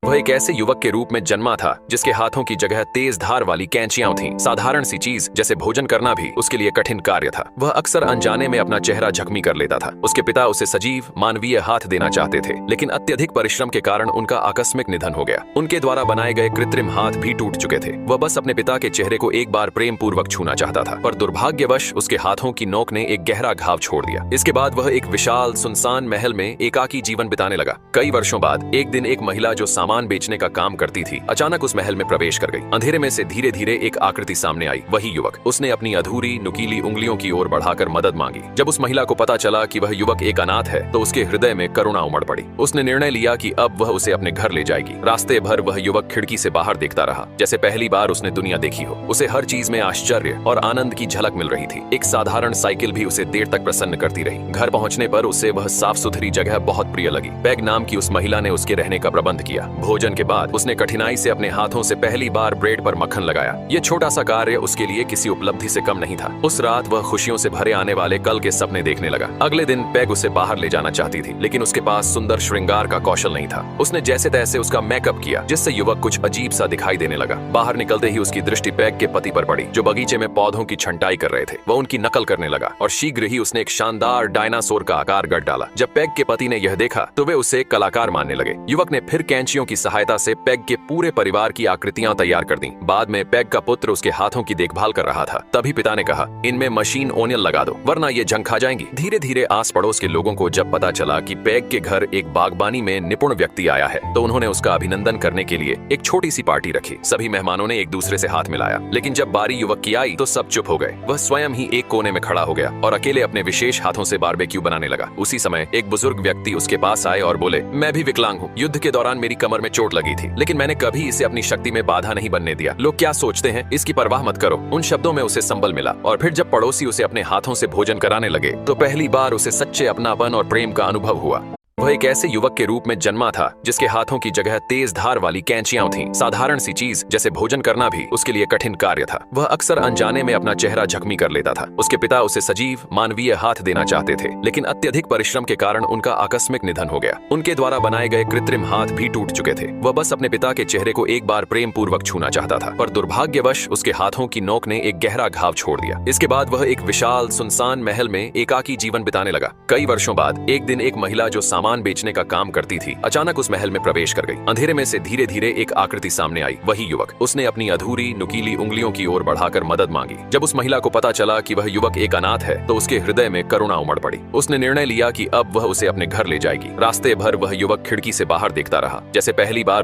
वह एक ऐसे युवक के रूप में जन्मा था जिसके हाथों की जगह तेज धार वाली कैंचियां थीं। साधारण सी चीज जैसे भोजन करना भी उसके लिए कठिन कार्य था। वह अक्सर अनजाने में अपना चेहरा जख्मी कर लेता था। उसके पिता उसे सजीव मानवीय हाथ देना चाहते थे, लेकिन अत्यधिक परिश्रम के कारण उनका आकस्मिक निधन हो गया। उनके द्वारा बनाए गए कृत्रिम हाथ भी टूट चुके थे। वह बस अपने पिता के चेहरे को एक बार प्रेम पूर्वक छूना चाहता था, पर दुर्भाग्यवश उसके हाथों की नोक ने एक गहरा घाव छोड़ दिया। इसके बाद वह एक विशाल सुनसान महल में एकाकी जीवन बिताने लगा। कई वर्षों बाद एक दिन एक महिला जो सामान बेचने का काम करती थी, अचानक उस महल में प्रवेश कर गई। अंधेरे में से धीरे धीरे एक आकृति सामने आई। वही युवक। उसने अपनी अधूरी नुकीली उंगलियों की ओर बढ़ाकर मदद मांगी। जब उस महिला को पता चला कि वह युवक एक अनाथ है, तो उसके हृदय में करुणा उमड़ पड़ी। उसने निर्णय लिया कि अब वह उसे अपने घर ले जाएगी। रास्ते भर वह युवक खिड़की से बाहर देखता रहा, जैसे पहली बार उसने दुनिया देखी हो। उसे हर चीज में आश्चर्य और आनंद की झलक मिल रही थी। एक साधारण साइकिल भी उसे देर तक प्रसन्न करती रही। घर पहुंचने पर उसे वह साफ सुथरी जगह बहुत प्रिय लगी। पैग नाम की उस महिला ने उसके रहने का प्रबंध किया। भोजन के बाद उसने कठिनाई से अपने हाथों से पहली बार ब्रेड पर मक्खन लगाया। ये छोटा सा कार्य उसके लिए किसी उपलब्धि से कम नहीं था। उस रात वह खुशियों से भरे आने वाले कल के सपने देखने लगा। अगले दिन पैग उसे बाहर ले जाना चाहती थी, लेकिन उसके पास सुंदर श्रृंगार का कौशल नहीं था। उसने जैसे तैसे उसका मेकअप किया, जिससे युवक कुछ अजीब सा दिखाई देने लगा। बाहर निकलते ही उसकी दृष्टि पैग के पति पर पड़ी, जो बगीचे में पौधों की छंटाई कर रहे थे। वह उनकी नकल करने लगा और शीघ्र ही उसने एक शानदार डायनासोर का आकार गढ़ डाला। जब पैग के पति ने यह देखा तो वे उसे कलाकार मानने लगे। युवक ने फिर कैंचियों की सहायता से पैग के पूरे परिवार की आकृतियां तैयार कर दी। बाद में पैग का पुत्र उसके हाथों की देखभाल कर रहा था। तभी पिता ने कहा, इनमें मशीन ओनियल लगा दो, वरना ये जंग खा जाएंगी। धीरे धीरे आस पड़ोस के लोगों को जब पता चला कि पैग के घर एक बागबानी में निपुण व्यक्ति आया है, तो उन्होंने उसका अभिनंदन करने के लिए एक छोटी सी पार्टी रखी। सभी मेहमानों ने एक दूसरे से हाथ मिलाया, लेकिन जब बारी युवक की आई तो सब चुप हो गए। वह स्वयं ही एक कोने में खड़ा हो गया और अकेले अपने विशेष हाथों से बारबेक्यू बनाने लगा। उसी समय एक बुजुर्ग व्यक्ति उसके पास आए और बोले, मैं भी विकलांग हूँ। युद्ध के दौरान मेरी कमर में चोट लगी थी, लेकिन मैंने कभी इसे अपनी शक्ति में बाधा नहीं बनने दिया। लोग क्या सोचते हैं, इसकी परवाह मत करो। उन शब्दों में उसे संबल मिला। और फिर जब पड़ोसी उसे अपने हाथों से भोजन कराने लगे, तो पहली बार उसे सच्चे अपनापन और प्रेम का अनुभव हुआ। वह एक ऐसे युवक के रूप में जन्मा था जिसके हाथों की जगह तेज धार वाली कैंचियां थीं। साधारण सी चीज जैसे भोजन करना भी उसके लिए कठिन कार्य था। वह अक्सर अनजाने में अपना चेहरा जख्मी कर लेता था। उसके पिता उसे सजीव मानवीय हाथ देना चाहते थे, लेकिन अत्यधिक परिश्रम के कारण उनका आकस्मिक निधन हो गया। उनके द्वारा बनाए गए कृत्रिम हाथ भी टूट चुके थे। वह बस अपने पिता के चेहरे को एक बार प्रेम पूर्वक छूना चाहता था, पर दुर्भाग्यवश उसके हाथों की नोक ने एक गहरा घाव छोड़ दिया। इसके बाद वह एक विशाल सुनसान महल में एकाकी जीवन बिताने लगा। कई वर्षों बाद एक दिन एक महिला जो सामान बेचने का काम करती थी, अचानक उस महल में प्रवेश कर गई। अंधेरे में से धीरे धीरे एक आकृति सामने आई। वही युवक। उसने अपनी अधूरी नुकीली उंगलियों की ओर बढ़ाकर मदद मांगी। जब उस महिला को पता चला कि वह युवक एक अनाथ है, तो उसके हृदय में करुणा उमड़ पड़ी। उसने निर्णय लिया कि अब वह उसे अपने घर ले जाएगी। रास्ते भर वह युवक खिड़की से बाहर देखता रहा, जैसे पहली बार